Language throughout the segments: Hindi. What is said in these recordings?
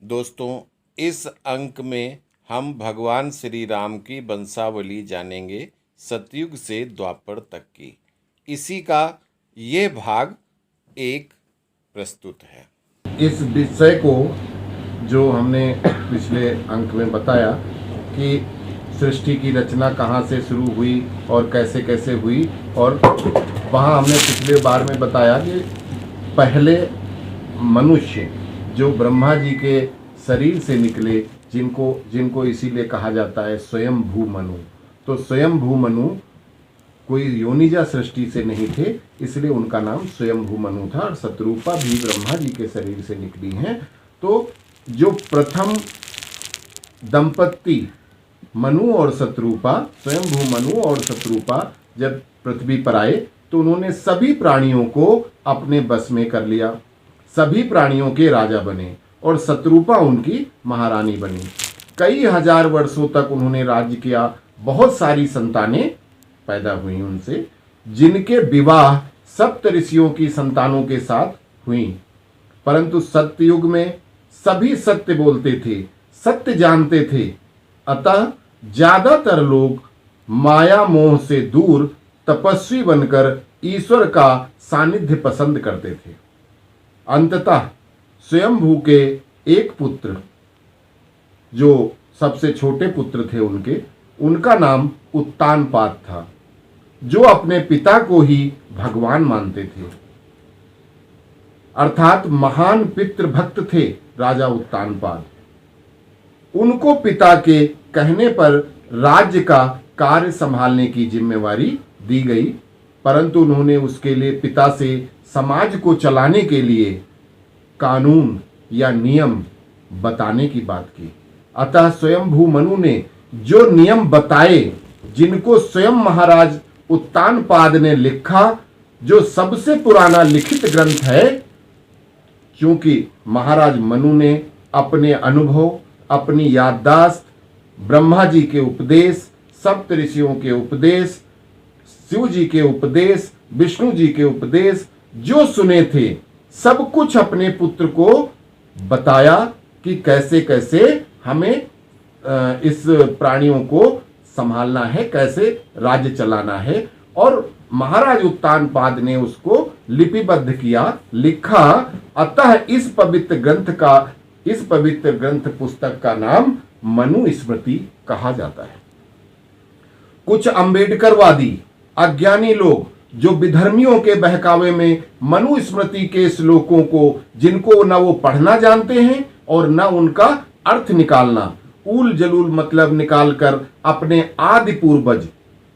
दोस्तों, इस अंक में हम भगवान श्री राम की वंशावली जानेंगे, सतयुग से द्वापर तक की। इसी का ये भाग एक प्रस्तुत है। इस विषय को जो हमने पिछले अंक में बताया कि सृष्टि की रचना कहाँ से शुरू हुई और कैसे कैसे हुई, और वहाँ हमने पिछले बार में बताया कि पहले मनुष्य जो ब्रह्मा जी के शरीर से निकले, जिनको इसीलिए कहा जाता है स्वयंभू मनु। तो स्वयंभू मनु कोई योनिजा सृष्टि से नहीं थे, इसलिए उनका नाम स्वयंभू मनु था। और शतरूपा भी ब्रह्मा जी के शरीर से निकली हैं। तो जो प्रथम दंपत्ति मनु और शतरूपा, स्वयंभू मनु और शतरूपा जब पृथ्वी पर आए तो उन्होंने सभी प्राणियों को अपने बस में कर लिया, सभी प्राणियों के राजा बने और शतरूपा उनकी महारानी बनी। कई हजार वर्षों तक उन्होंने राज्य किया। बहुत सारी संतानें पैदा हुई उनसे, जिनके विवाह सप्त ऋषियों की संतानों के साथ हुई। परंतु सत्ययुग में सभी सत्य बोलते थे, सत्य जानते थे, अतः ज्यादातर लोग माया मोह से दूर तपस्वी बनकर ईश्वर का सानिध्य पसंद करते थे। अंततः स्वयंभू के एक पुत्र, जो सबसे छोटे पुत्र थे उनका नाम उत्तानपाद था, जो अपने पिता को ही भगवान मानते थे। अर्थात महान पितृभक्त थे राजा उत्तानपाद। उनको पिता के कहने पर राज्य का कार्य संभालने की जिम्मेवारी दी गई, परंतु उन्होंने उसके लिए पिता से समाज को चलाने के लिए कानून या नियम बताने की बात की। अतः स्वयंभू मनु ने जो नियम बताए, जिनको स्वयं महाराज उत्तानपाद ने लिखा, जो सबसे पुराना लिखित ग्रंथ है, क्योंकि महाराज मनु ने अपने अनुभव, अपनी याददाश्त, ब्रह्मा जी के उपदेश, सप्त ऋषियों के उपदेश, शिव जी के उपदेश, विष्णु जी के उपदेश जो सुने थे, सब कुछ अपने पुत्र को बताया कि कैसे कैसे हमें इस प्राणियों को संभालना है, कैसे राज्य चलाना है। और महाराज उत्तानपाद ने उसको लिपिबद्ध किया, लिखा। अतः इस पवित्र ग्रंथ पुस्तक का नाम मनुस्मृति कहा जाता है। कुछ अंबेडकरवादी अज्ञानी लोग जो विधर्मियों के बहकावे में मनुस्मृति के श्लोकों को, जिनको न वो पढ़ना जानते हैं और न उनका अर्थ निकालना, उल जलूल मतलब निकालकर अपने आदि पूर्वज,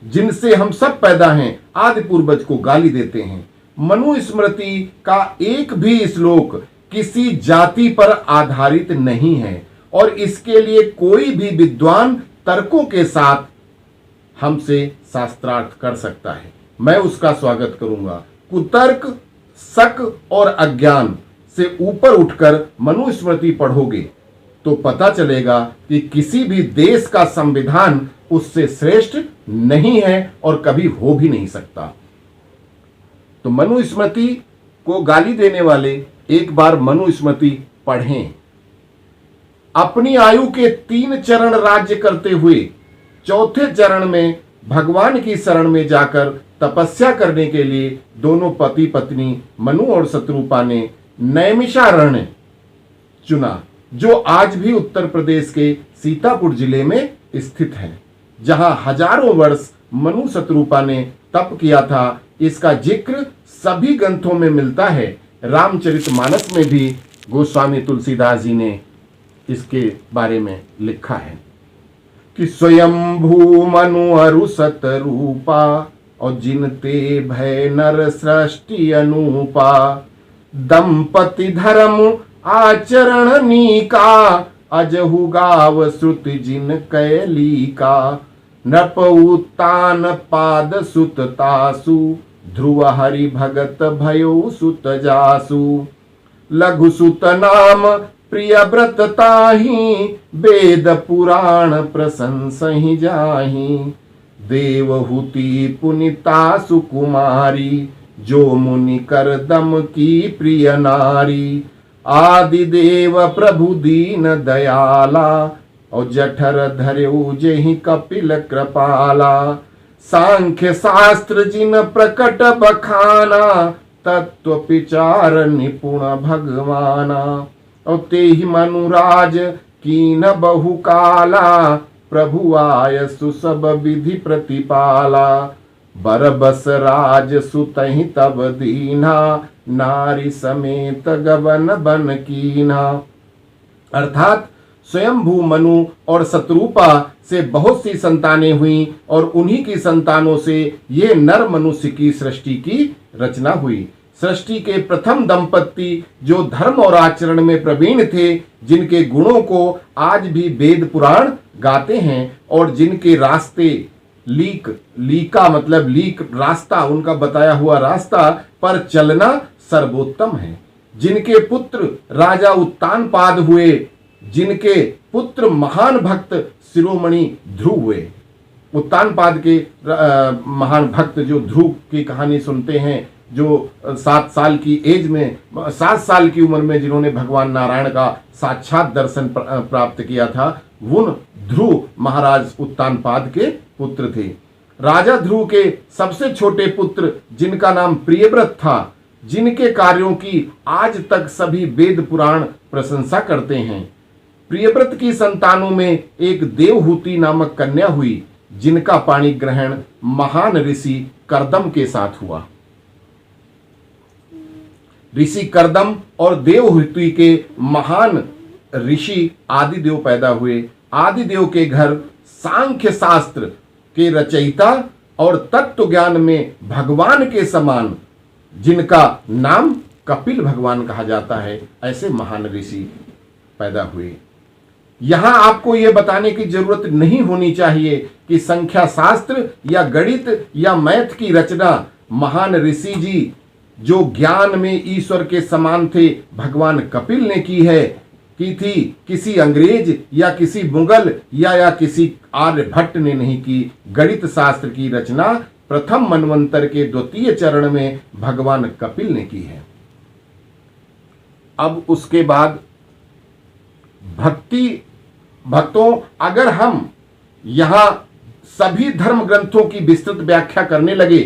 जिनसे हम सब पैदा हैं, आदि पूर्वज को गाली देते हैं। मनुस्मृति का एक भी श्लोक किसी जाति पर आधारित नहीं है और इसके लिए कोई भी विद्वान तर्कों के साथ हमसे शास्त्रार्थ कर सकता है। मैं उसका स्वागत करूंगा। कुतर्क, शक और अज्ञान से ऊपर उठकर मनुस्मृति पढ़ोगे तो पता चलेगा कि किसी भी देश का संविधान उससे श्रेष्ठ नहीं है और कभी हो भी नहीं सकता। तो मनुस्मृति को गाली देने वाले एक बार मनुस्मृति पढ़ें। अपनी आयु के 3 चरण राज्य करते हुए चौथे चरण में भगवान की शरण में जाकर तपस्या करने के लिए दोनों पति पत्नी मनु और शतरूपा ने नैमिषारण्य चुना, जो आज भी उत्तर प्रदेश के सीतापुर जिले में स्थित है, जहां हजारों वर्ष मनु शतरूपा ने तप किया था। इसका जिक्र सभी ग्रंथों में मिलता है। रामचरितमानस में भी गोस्वामी तुलसीदास जी ने इसके बारे में लिखा है कि स्वयंभू मनु अरु शतरूपा और जिनते भय नर सृष्टि अनूपा, दंपति धर्म आचरण नीका, अजहु गाव श्रुत जिन कैली का, नृप उत्तान पाद सुत तासु, ध्रुव हरि भगत भयो सुत जासु, लघु सुत नाम प्रिय व्रत ताहि, वेद पुराण प्रशंसहि जाहि, देवहूति पुनिता सुकुमारी, जो मुनि कर दम की प्रिय नारी, आदिदेव प्रभु दीन दयाला, और जठर धर्यु जेहि कपिल कृपाला। सांख्य शास्त्र जिन प्रकट बखाना, तत्व विचार निपुण भगवाना। और तेहि मनुराज कीन बहु काला, प्रभु आयसु सब विधि प्रतिपाला। बरबस राज सुतहि तब दीना, नारी समेत गवन बन कीना। अर्थात स्वयंभू मनु और शत्रुपा से बहुत सी संतानें हुई और उन्हीं की संतानों से ये नर मनुष्य की सृष्टि की रचना हुई। सृष्टि के प्रथम दंपत्ति जो धर्म और आचरण में प्रवीण थे, जिनके गुणों को आज भी वेद पुराण गाते हैं और जिनके रास्ते लीका मतलब लीक रास्ता, उनका बताया हुआ रास्ता पर चलना सर्वोत्तम है। जिनके पुत्र राजा उत्तानपाद हुए, जिनके पुत्र महान भक्त शिरोमणि ध्रुव हुए। उत्तानपाद के महान भक्त जो ध्रुव की कहानी सुनते हैं, जो 7 साल की एज में 7 साल की उम्र में जिन्होंने भगवान नारायण का साक्षात दर्शन प्राप्त किया था, वो ध्रुव महाराज उत्तानपाद के पुत्र थे। राजा ध्रुव के सबसे छोटे पुत्र जिनका नाम प्रियव्रत था, जिनके कार्यों की आज तक सभी वेद पुराण प्रशंसा करते हैं। प्रियव्रत की संतानों में एक देवहूति नामक कन्या हुई, जिनका पाणी ग्रहण महान ऋषि कर्दम के साथ हुआ। ऋषि कर्दम और देवहूति के महान ऋषि आदिदेव पैदा हुए। आदिदेव के घर सांख्य शास्त्र के रचयिता और तत्व ज्ञान में भगवान के समान, जिनका नाम कपिल भगवान कहा जाता है, ऐसे महान ऋषि पैदा हुए। यहां आपको यह बताने की जरूरत नहीं होनी चाहिए कि संख्या शास्त्र या गणित या मैथ की रचना महान ऋषि जी जो ज्ञान में ईश्वर के समान थे, भगवान कपिल ने की थी, किसी अंग्रेज या किसी मुगल या किसी आर्यभट्ट ने नहीं की। गणित शास्त्र की रचना प्रथम मनवंतर के 2य चरण में भगवान कपिल ने की है। अब उसके बाद भक्तों, अगर हम यहां सभी धर्म ग्रंथों की विस्तृत व्याख्या करने लगे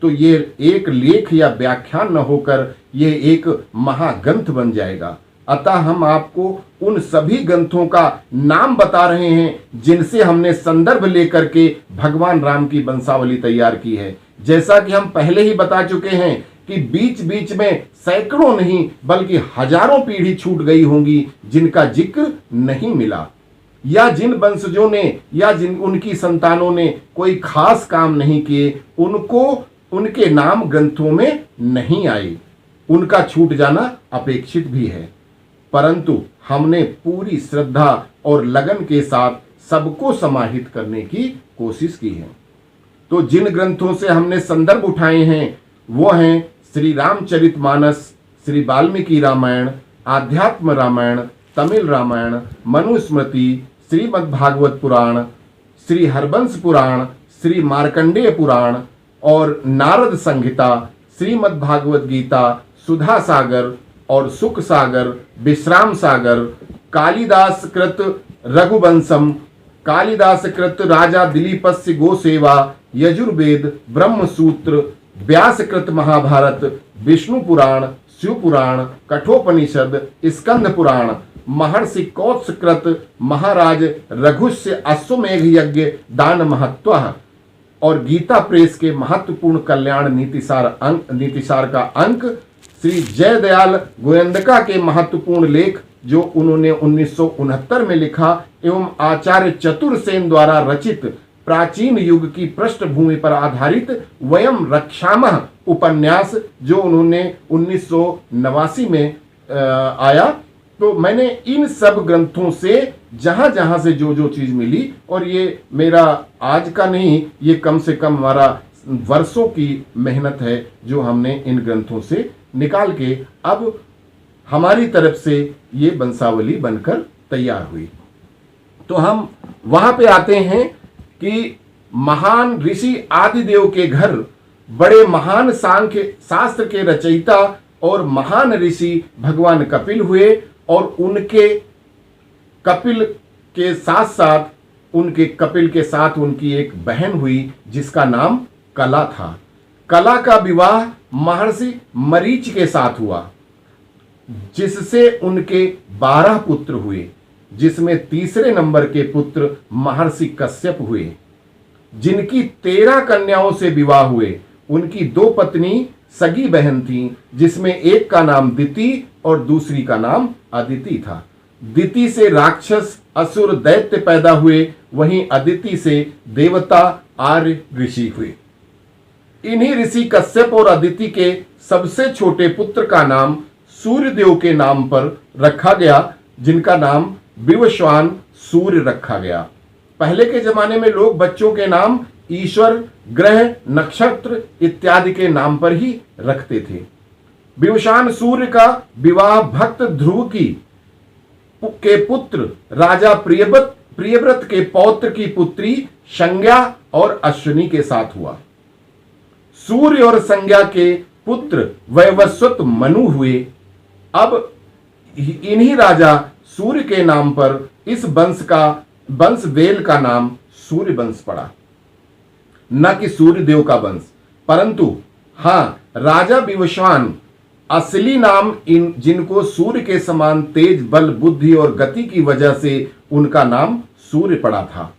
तो ये एक लेख या व्याख्यान न होकर ये एक महाग्रंथ बन जाएगा। अतः हम आपको उन सभी ग्रंथों का नाम बता रहे हैं जिनसे हमने संदर्भ लेकर के भगवान राम की वंशावली तैयार की है। जैसा कि हम पहले ही बता चुके हैं कि बीच बीच में सैकड़ों नहीं बल्कि हजारों पीढ़ी छूट गई होंगी जिनका जिक्र नहीं मिला, या जिन वंशजों ने या जिन उनकी संतानों ने कोई खास काम नहीं किए, उनके नाम ग्रंथों में नहीं आए। उनका छूट जाना अपेक्षित भी है, परंतु हमने पूरी श्रद्धा और लगन के साथ सबको समाहित करने की कोशिश की है। तो जिन ग्रंथों से हमने संदर्भ उठाए हैं वो हैं श्री रामचरितमानस, श्री वाल्मीकि रामायण, आध्यात्म रामायण, तमिल रामायण, मनुस्मृति, श्रीमद्भागवत पुराण, श्री हरवंश पुराण, श्री मार्कंडेय पुराण और नारद संहिता, श्रीमद्भागवत गीता, सुधा सागर और सुख सागर, विश्राम सागर, कालिदास कृत रघुवंशम, कालिदास कृत राजा दिलीपस्य गोसेवा, यजुर्वेद, ब्रह्मसूत्र, व्यास कृत महाभारत, विष्णु पुराण, शिव पुराण, कठोपनिषद, स्कंद पुराण, महर्षि कौत्स कृत महाराज रघुस्य अश्वमेघ यज्ञ दान महत्व और गीता प्रेस के महत्वपूर्ण कल्याण नीतिसार का अंक, श्री जयदयाल गोयंदका के महत्वपूर्ण लेख जो उन्होंने 1969 में लिखा एवं आचार्य चतुरसेन द्वारा रचित प्राचीन युग की पृष्ठभूमि पर आधारित वयम रक्षामः उपन्यास जो उन्होंने 1989 में आया। तो मैंने इन सब ग्रंथों से जहां जहां से जो चीज मिली, और ये मेरा आज का नहीं, ये कम से कम हमारा वर्षों की मेहनत है जो हमने इन ग्रंथों से निकाल के अब हमारी तरफ से ये वंशावली बनकर तैयार हुई। तो हम वहां पे आते हैं कि महान ऋषि आदिदेव के घर बड़े महान सांख्य शास्त्र के रचयिता और महान ऋषि भगवान कपिल हुए और उनके कपिल के साथ उनकी एक बहन हुई जिसका नाम कला था। कला का विवाह महर्षि मरीच के साथ हुआ जिससे उनके 12 पुत्र हुए, जिसमें तीसरे नंबर के पुत्र महर्षि कश्यप हुए, जिनकी 13 कन्याओं से विवाह हुए। उनकी 2 पत्नी सगी बहन थीं, जिसमें एक का नाम दिति और दूसरी का नाम अदिति था। दिति से राक्षस असुर दैत्य पैदा हुए, वहीं अदिति से देवता आर्य ऋषि हुए। इन्हीं ऋषि कश्यप और अदिति के सबसे छोटे पुत्र का नाम सूर्यदेव के नाम पर रखा गया, जिनका नाम विवस्वान सूर्य रखा गया। पहले के जमाने में लोग बच्चों के नाम ईश्वर, ग्रह, नक्षत्र इत्यादि के नाम पर ही रखते थे। विवस्वान सूर्य का विवाह भक्त ध्रुव के पुत्र राजा प्रियव्रत के पौत्र की पुत्री संज्ञा और अश्विनी के साथ हुआ। सूर्य और संज्ञा के पुत्र वैवस्वत मनु हुए। अब इन्हीं राजा सूर्य के नाम पर इस वंश वेल का नाम सूर्य वंश पड़ा, न कि सूर्यदेव का वंश। परंतु हाँ, राजा विवस्वान असली नाम जिनको सूर्य के समान तेज, बल, बुद्धि और गति की वजह से उनका नाम सूर्य पड़ा था,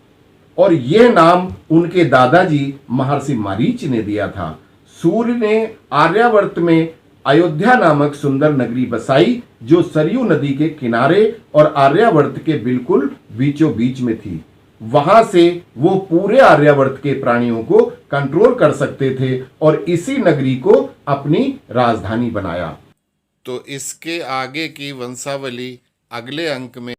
और यह नाम उनके दादाजी महर्षि मरीच ने दिया था। सूर्य ने आर्यावर्त में अयोध्या नामक सुंदर नगरी बसाई, जो सरयू नदी के किनारे और आर्यावर्त के बिल्कुल बीचों बीच में थी। वहां से वो पूरे आर्यावर्त के प्राणियों को कंट्रोल कर सकते थे और इसी नगरी को अपनी राजधानी बनाया। तो इसके आगे की वंशावली अगले अंक में